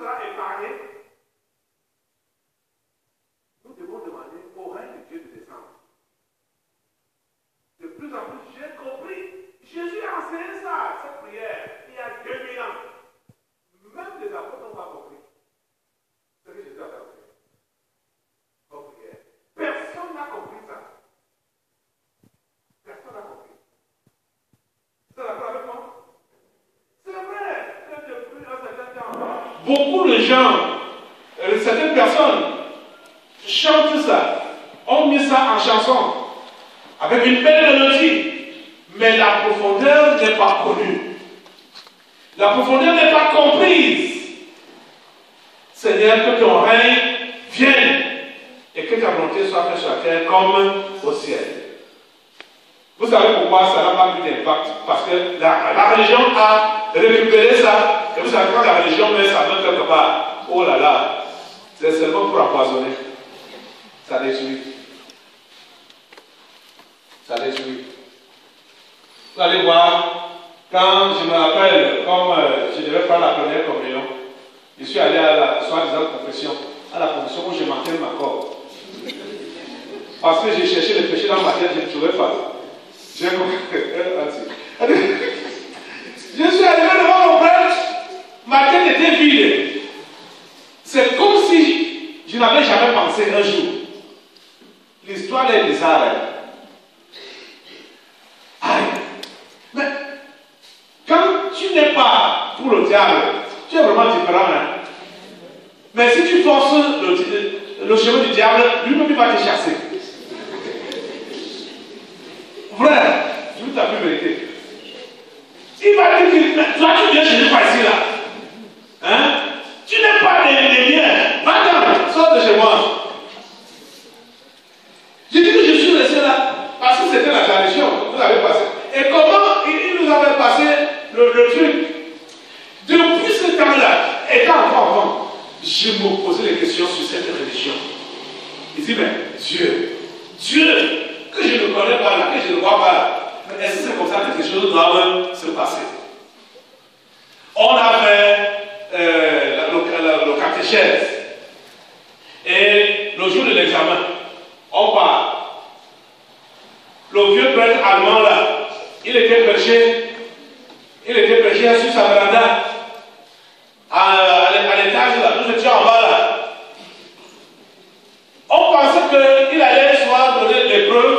sera épargné, nous devons demander au règne de Dieu de descendre. De plus en plus, j'ai compris. Jésus a enseigné ça, cette prière, il y a 2000 ans. Même les apôtres n'ont pas compris ce que Jésus a fait. Comme prière. Personne n'a compris ça. Personne n'a compris. Vous êtes d'accord avec moi? C'est vrai que depuis un certain temps, beaucoup de gens, certaines personnes chantent ça, ont mis ça en chanson, avec une belle mélodie, mais la profondeur n'est pas connue. La profondeur n'est pas comprise. Seigneur, que ton règne vienne et que ta volonté soit faite sur la terre comme au ciel. Vous savez pourquoi ça n'a pas eu d'impact? Parce que la religion a récupéré ça. Et vous savez, quand la religion met ça dans quelque part, oh là là, c'est seulement pour empoisonner. Ça détruit. Ça détruit. Vous allez voir, quand je me rappelle, comme je devais faire la première communion, je suis allé à la soi-disant confession, à la confession où je manquais ma corde. Parce que j'ai cherché le péché dans ma tête, je ne trouvais pas. J'ai compris. Je suis arrivé devant mon prêtre, ma tête était vide. C'est comme si je n'avais jamais pensé un jour. L'histoire est bizarre. Aïe. Mais quand tu n'es pas pour le diable, tu es vraiment différent. Hein? Mais si tu forces le chemin du diable, lui-même il va te chasser. Vrai, je vous t'avoue la vérité. Il va dire que toi tu viens chez nous pas ici là. Hein? Tu n'es pas les miens. Va-t'en, sors de chez moi. J'ai dit que je suis resté là parce que c'était la tradition. Vous avez passé. Et comment il nous avait passé le truc? Depuis ce temps-là, étant encore enfant, je me posais des questions sur cette religion. Il dit, mais Dieu, que je ne connais pas là, que je ne vois pas là, est-ce que c'est comme ça que les choses doivent se passer? On a fait le catéchèse. Et le jour de l'examen, on part. Le vieux prêtre allemand là, il était perché sur sa véranda, à l'étage là, nous étions en bas là. On pensait qu'il allait soit donner l'épreuve,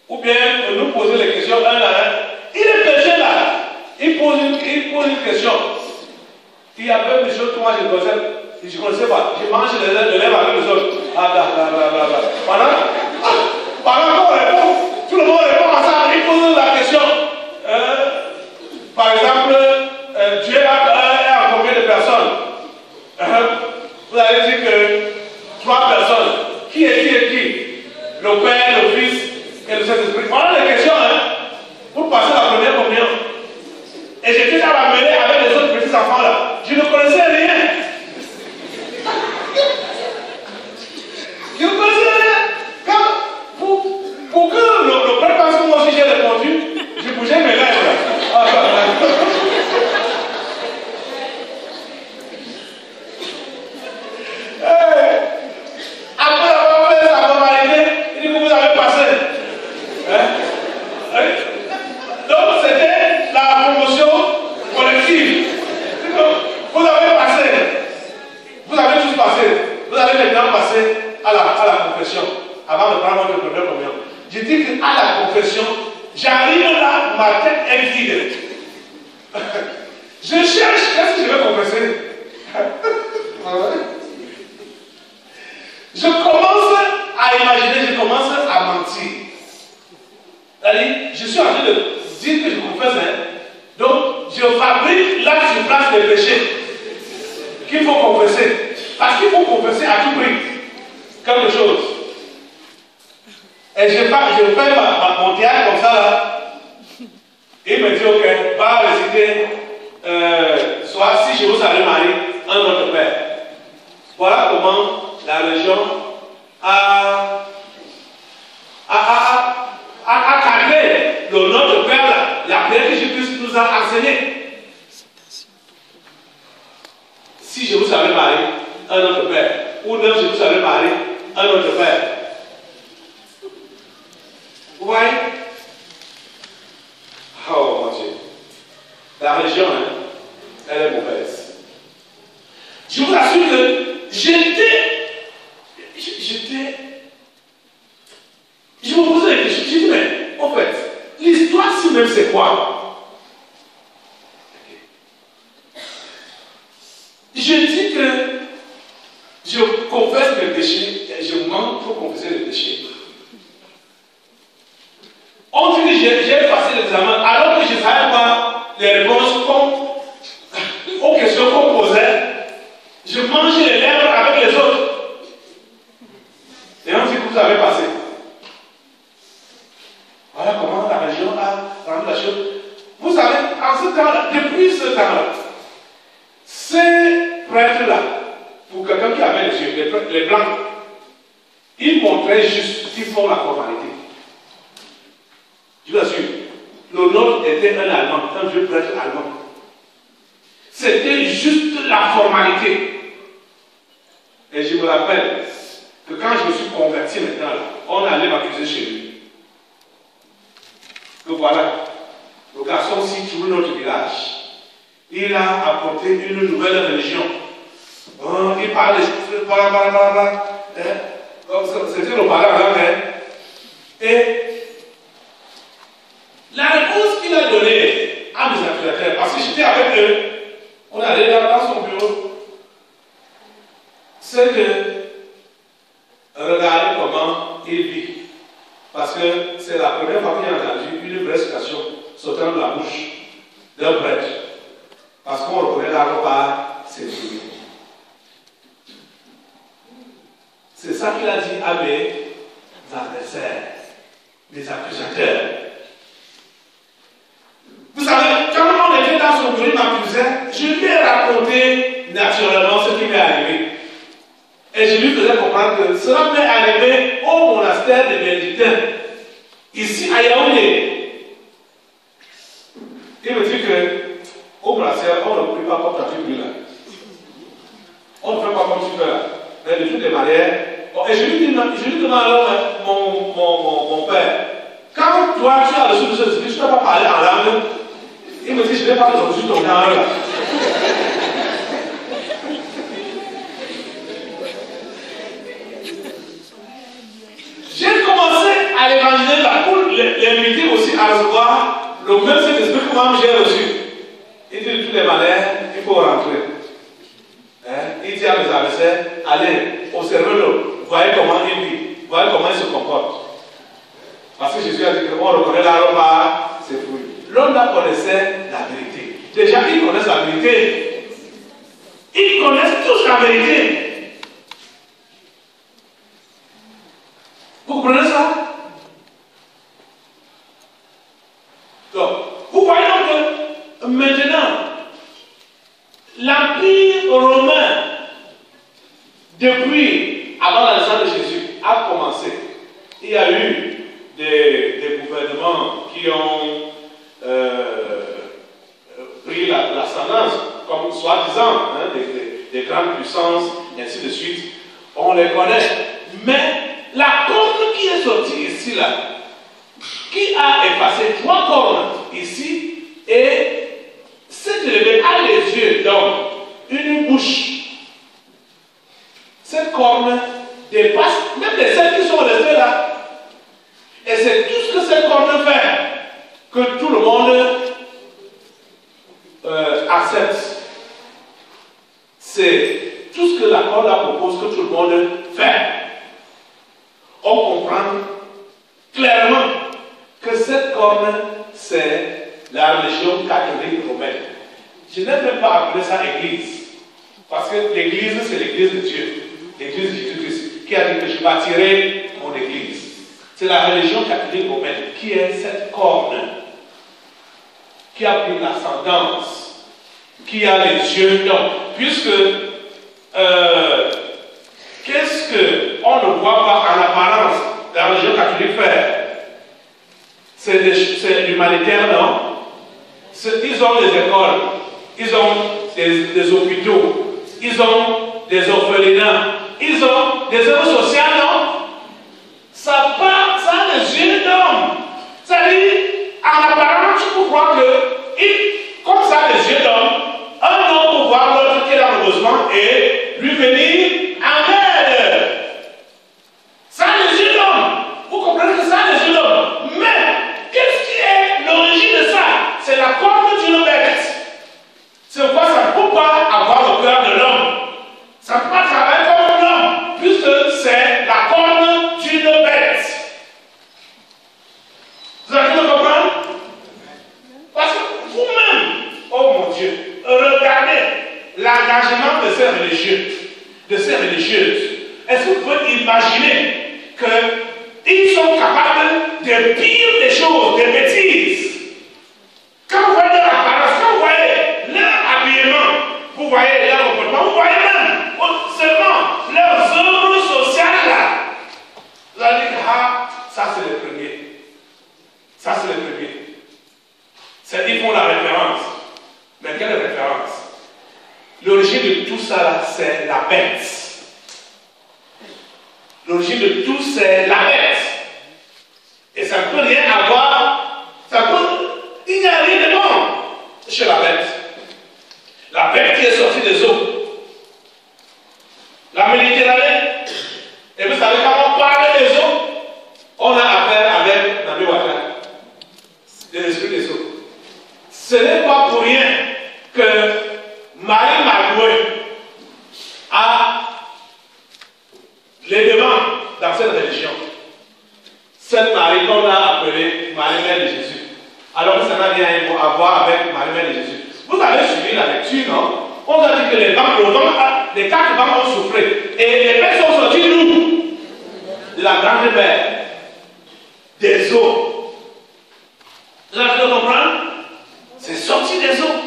ou bien nous poser les questions un à un. Il est perché là, il pose une question. Il y a plein de choses que moi je ne connaissais pas. Je mange les lèvres avec les autres. Pendant qu'on répond, tout le monde répond ensemble, il pose la question. Par exemple, Dieu est en combien de personnes? Vous allez dire que 3 personnes. Qui est qui? Le Père, le Fils et le Saint-Esprit. Voilà les questions, hein, pour passer la première communion. Et j'étais dans la mêlée avec les autres petits enfants là. Je ne connaissais rien. Je ne connaissais rien. Pour que le père pense que moi aussi j'ai répondu, je bougeais mes lèvres. Après avoir fait sa formalité, il dit que vous avez passé. Hein? Donc c'était la promotion collective. Vous avez passé. Vous avez tous passé. Vous allez maintenant passer à la confession. Avant de prendre votre première communion. Je dis qu'à la confession, j'arrive là, ma tête est vide. Je cherche, qu'est-ce que je vais confesser? Je commence à imaginer, je commence à mentir. C'est-à-dire, je suis en train de dire que je confesse, hein. Donc, je fabrique là sur place les péchés qu'il faut confesser. Parce qu'il faut confesser à tout prix quelque chose. Et je fais mon théâtre comme ça là. Il me dit, ok, va réciter, soit si je vous salue Marie, un Notre Père. Voilà comment la religion a cadré le Notre Père là, la prière que Jésus nous a enseigné. si je vous savais marier un autre père, ou même je vous savais marier un autre père. Vous voyez? Oh mon Dieu. La religion, hein, elle est mauvaise. Je vous assure que je me posais des questions. Je dis, mais en fait, l'histoire si même c'est quoi? Je dis que je confesse mes péchés et je manque pour confesser les péchés. On dit que j'ai passé l'examen alors que je ne savais pas les réponses aux questions qu'on posait. Je mangeais les lèvres avec les autres. Et on dit que vous avez passé. Voilà comment la religion a rendu la chose. Vous savez, en ce temps-là, depuis ce temps-là, ces prêtres-là, pour quelqu'un qui avait les yeux, les blancs, ils montraient juste qu'ils font la formalité. Je vous assure, le nôtre était un Allemand, un vieux prêtre allemand. C'était juste la formalité. Et je me rappelle que quand je me suis converti maintenant, on allait m'accuser chez lui. Que voilà, le garçon-ci trouve notre village. Il a apporté une nouvelle religion. Il parle de blablabla. C'était le parler en langue. Et la réponse qu'il a donnée à mes accusateurs, parce que j'étais avec eux, on allait dans son bureau, c'est que regardez comment il vit. Parce que c'est la première fois qu'il a entendu une vraie citation sortant de la bouche d'un prêtre. Parce qu'on reconnaît la robe par ses fruits. C'est ça qu'il a dit à mes adversaires, mes accusateurs. Vous savez, quand on était dans son bureau, il m'accusait, je lui ai raconté naturellement ce qui m'est arrivé. Et je lui faisais comprendre que cela m'est arrivé au monastère des Bénédictins, ici à Yaoundé. Il me dit qu'au monastère, on ne prie pas comme tu pries là. On ne fait pas comme tu fais là. Mais de toutes les manières. Et je lui demande alors, mon père, quand toi tu as reçu de ce discours, tu ne peux pas parler en langue. Il me dit, je ne vais pas reçu ton langue là. J'ai commencé à l'évangéliser là pour l'inviter aussi à recevoir le même Saint-Esprit que moi j'ai reçu. Il dit de toutes les manières, il faut rentrer. Il dit à mes adversaires, allez, observez-le, voyez comment il vit, voyez comment il se comporte. Parce que Jésus a dit qu'on reconnaît l'arôme par ses fruits. L'homme là connaissait la vérité. Déjà, ils connaissent la vérité. Ils connaissent tous la vérité. Vous comprenez ça? Donc, vous voyez donc que maintenant, l'Empire romain, depuis avant la naissance de Jésus, a commencé. Il y a eu des gouvernements qui ont pris l'ascendance, comme soi-disant, des grandes puissances, et ainsi de suite. On les connaît. Mais la corne qui est sortie ici, là, qui a effacé 3 cornes ici, et s'est élevé à les yeux d'homme, une bouche. Cette corne dépasse même les celles qui sont restées là. Et c'est tout ce que cette corne fait que tout le monde accepte. C'est tout ce que la corne propose que tout le monde fait. On comprend clairement que cette corne, c'est la religion catholique romaine. Je n'ai même pas appelé ça église. Parce que l'église, c'est l'église de Dieu. L'église de Jésus-Christ, qui a dit que je bâtirai mon église. C'est la religion catholique romaine qui est cette corne, qui a pris l'ascendance, qui a les yeux d'homme. Puisque, qu'est-ce qu'on ne voit pas en apparence la religion catholique faire? C'est l'humanitaire, non? Ils ont des écoles, ils ont des hôpitaux, ils ont des orphelinats, ils ont des œuvres sociales, non? Ça a des yeux d'homme. C'est-à-dire, en apparence, tu peux voir que, comme ça a des yeux d'homme, un homme peut voir l'autre qui est dans le besoin et lui venir en aide. Ça a des yeux d'homme. Vous comprenez que ça a des yeux d'homme. Mais, qu'est-ce qui est l'origine de ça? C'est la corne d'une bête. C'est pourquoi ça ne peut pas avoir le cœur de l'homme. Ça ne peut pas travailler comme l'homme, puisque c'est la corne d'une bête. Vous avez pu comprendre? Parce que vous-même, oh mon Dieu, regardez l'engagement de ces religieux, de ces religieuses. Est-ce que vous pouvez imaginer qu'ils sont capables de pire des choses, des bêtises? Quand vous voyez leur apparence, quand vous voyez leur habillement, vous voyez leur comportement, vous voyez même seulement leurs œuvres sociales là. Vous allez dire, ah, ça c'est le premier. Ça c'est le premier. Ils font la référence. Mais quelle référence? L'origine de tout ça là, c'est la bête. L'origine de tout, c'est la bête. Et ça ne peut rien avoir. Il n'y a rien de bon chez la bête. La bête qui est sortie des eaux. La Méditerranée. Et vous savez, quand on parle des eaux, on a affaire avec la Méwaka, de l'esprit des eaux. Ce n'est pas pour rien que Marie Magoué a les devants dans cette religion. Cette Marie qu'on a appelée Marie-Mère de Jésus. Alors que ça n'a rien à voir avec Marie-Mère de Jésus. Vous avez suivi la lecture, non? On a dit que les quatre bancs ont souffert. Et les pères sont sortis d'où? De la grande mer. Des eaux. Vous avez pu comprendre? C'est sorti des eaux.